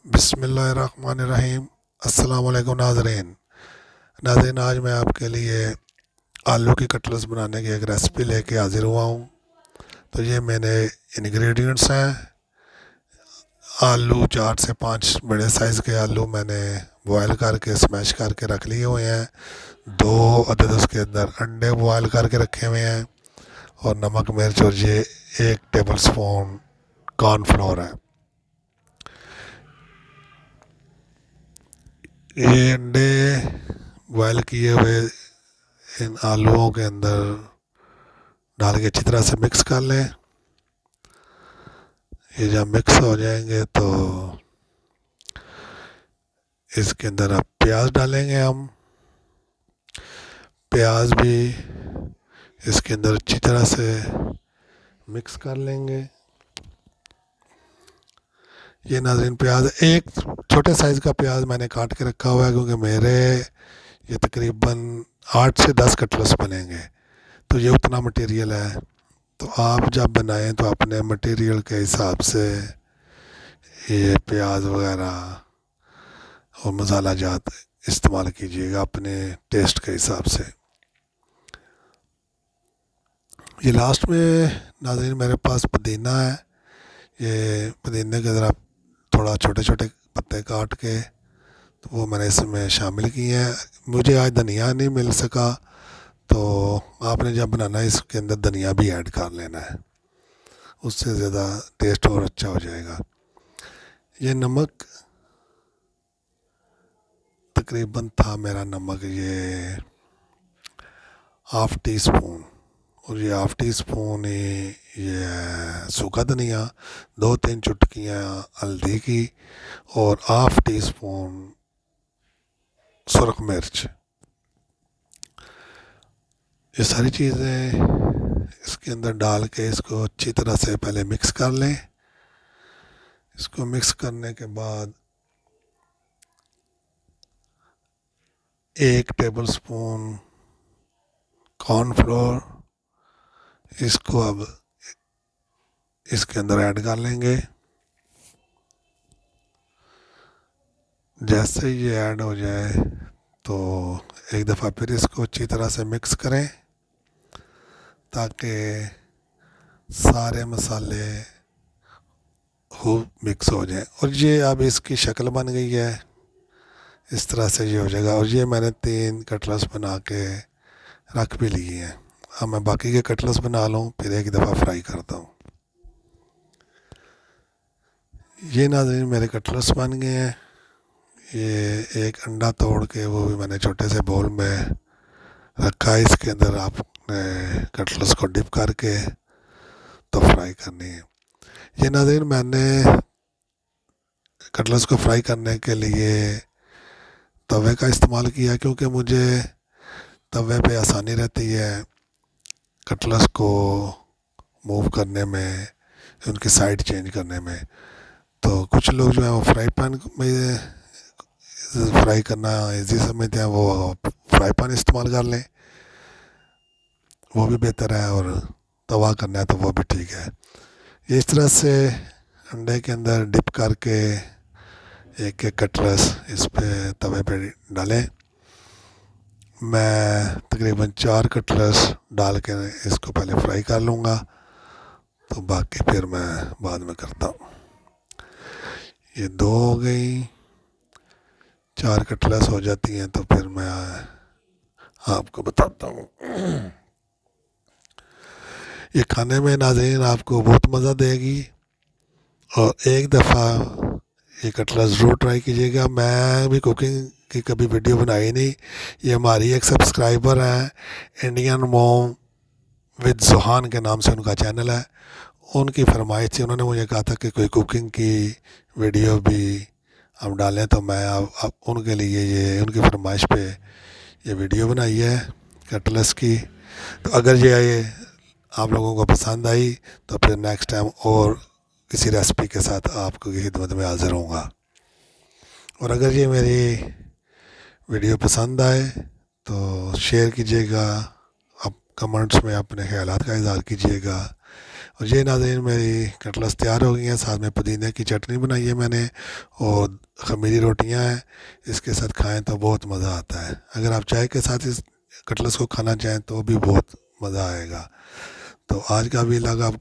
بسم اللہ الرحمن الرحیم۔ السلام علیکم ناظرین، آج میں آپ کے لیے آلو کی کٹلس بنانے کی ایک ریسپی لے کے حاضر ہوا ہوں۔ تو یہ میں نے انگریڈینٹس ہیں: آلو 4 سے 5 بڑے سائز کے آلو میں نے بوائل کر کے اسمیش کر کے رکھ لیے ہوئے ہیں۔ 2 عدد اس کے اندر انڈے بوائل کر کے رکھے ہوئے ہیں، اور نمک مرچ، اور یہ 1 ٹیبل سپون کارن فلور ہے۔ یہ انڈے بوائل کیے ہوئے ان آلوؤں کے اندر ڈال کے اچھی طرح سے مکس کر لیں۔ یہ جب مکس ہو جائیں گے تو اس کے اندر اب پیاز ڈالیں گے ہم۔ پیاز بھی اس کے اندر اچھی طرح سے مکس کر لیں گے۔ یہ ناظرین، پیاز ایک چھوٹے سائز کا پیاز میں نے کاٹ کے رکھا ہوا ہے، کیونکہ میرے یہ تقریباً 8 سے 10 کٹلس بنیں گے، تو یہ اتنا مٹیریل ہے۔ تو آپ جب بنائیں تو اپنے مٹیریل کے حساب سے یہ پیاز وغیرہ اور مسالہ جات استعمال کیجیے گا اپنے ٹیسٹ کے حساب سے۔ یہ لاسٹ میں ناظرین میرے پاس پودینہ ہے۔ یہ پودینے کے ذرا تھوڑا چھوٹے چھوٹے پتے کاٹ کے تو وہ میں نے اس میں شامل کیے ہیں۔ مجھے آج دھنیا نہیں مل سکا، تو آپ نے جب بنانا ہے اس کے اندر دھنیا بھی ایڈ کر لینا ہے، اس سے زیادہ ٹیسٹ اور اچھا ہو جائے گا۔ یہ نمک تقریباً تھا میرا نمک یہ 1/2 ٹی اسپون، اور یہ 1/2 ٹی اسپون ہی یہ سوکھا دھنیا، 2-3 چٹکیاں ہلدی کی، اور 1/2 ٹی اسپون سرخ مرچ۔ یہ ساری چیزیں اس کے اندر ڈال کے اس کو اچھی طرح سے پہلے مکس کر لیں۔ اس کو مکس کرنے کے بعد 1 ٹیبل سپون کارن فلور اس کو اب اس کے اندر ایڈ کر لیں گے۔ جیسے ہی یہ ایڈ ہو جائے تو ایک دفعہ پھر اس کو اچھی طرح سے مکس کریں، تاکہ سارے مسالے خوب مکس ہو جائیں۔ اور یہ اب اس کی شکل بن گئی ہے، اس طرح سے یہ ہو جائے گا۔ اور یہ میں نے 3 کٹلس بنا کے رکھ بھی لیے ہیں۔ اب میں باقی کے کٹلس بنا لوں، پھر ایک دفعہ فرائی کرتا ہوں۔ یہ ناظرین میرے کٹلس بن گئے ہیں۔ یہ ایک انڈا توڑ کے وہ بھی میں نے چھوٹے سے بول میں رکھا ہے، اس کے اندر آپ نے کٹلس کو ڈپ کر کے تو فرائی کرنی ہے۔ یہ ناظرین میں نے کٹلس کو فرائی کرنے کے لیے توے کا استعمال کیا، کیونکہ مجھے توے پہ آسانی رہتی ہے کٹلس کو موو کرنے میں، ان کی سائڈ چینج کرنے میں۔ تو کچھ لوگ جو ہیں وہ فرائی پین میں فرائی کرنا ایزی سمجھتے ہیں، وہ فرائی پین استعمال کر لیں، وہ بھی بہتر ہے، اور توا کرنا ہے تو وہ بھی ٹھیک ہے۔ یہ اس طرح سے انڈے کے اندر ڈپ کر کے ایک ایک کٹلس اس پہ توے پہ ڈالیں۔ میں تقریباً 4 کٹلس ڈال کے اس کو پہلے فرائی کر لوں گا، تو باقی پھر میں بعد میں کرتا ہوں۔ یہ 2 ہو گئی، 4 کٹلس ہو جاتی ہیں تو پھر میں آپ کو بتاتا ہوں۔ یہ کھانے میں ناظرین آپ کو بہت مزہ دے گی، اور ایک دفعہ یہ کٹلس ضرور ٹرائی کیجیے گا۔ میں بھی کوکنگ کی کبھی ویڈیو بنائی نہیں، یہ ہماری ایک سبسکرائبر ہیں انڈین موم ود زحان کے نام سے ان کا چینل ہے، ان کی فرمائش تھی، انہوں نے مجھے کہا تھا کہ کوئی کوکنگ کی ویڈیو بھی ہم ڈالیں، تو میں اب ان کے لیے یہ ان کی فرمائش پہ یہ ویڈیو بنائی ہے کٹلس کی۔ تو اگر یہ آپ لوگوں کو پسند آئی تو پھر نیکسٹ ٹائم اور کسی ریسپی کے ساتھ آپ کی خدمت میں حاضر ہوں گا۔ اور اگر یہ میری ویڈیو پسند آئے تو شیئر کیجیے گا، اب کمنٹس میں اپنے خیالات کا اظہار کیجیے گا، اور یہ ناظرین میری کٹلس تیار ہو گئی ہیں، ساتھ میں پودینے کی چٹنی بنائی ہے میں نے، اور خمیری روٹیاں ہیں، اس کے ساتھ کھائیں تو بہت مزہ آتا ہے۔ اگر آپ چائے کے ساتھ اس کٹلس کو کھانا چاہیں تو بھی بہت مزہ آئے گا۔ تو آج کا ویلاگ آپ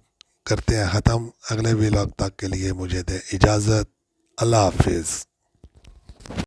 کرتے ہیں ختم، اگلے ویلاگ تک کے لیے مجھے دیں اجازت، اللہ حافظ۔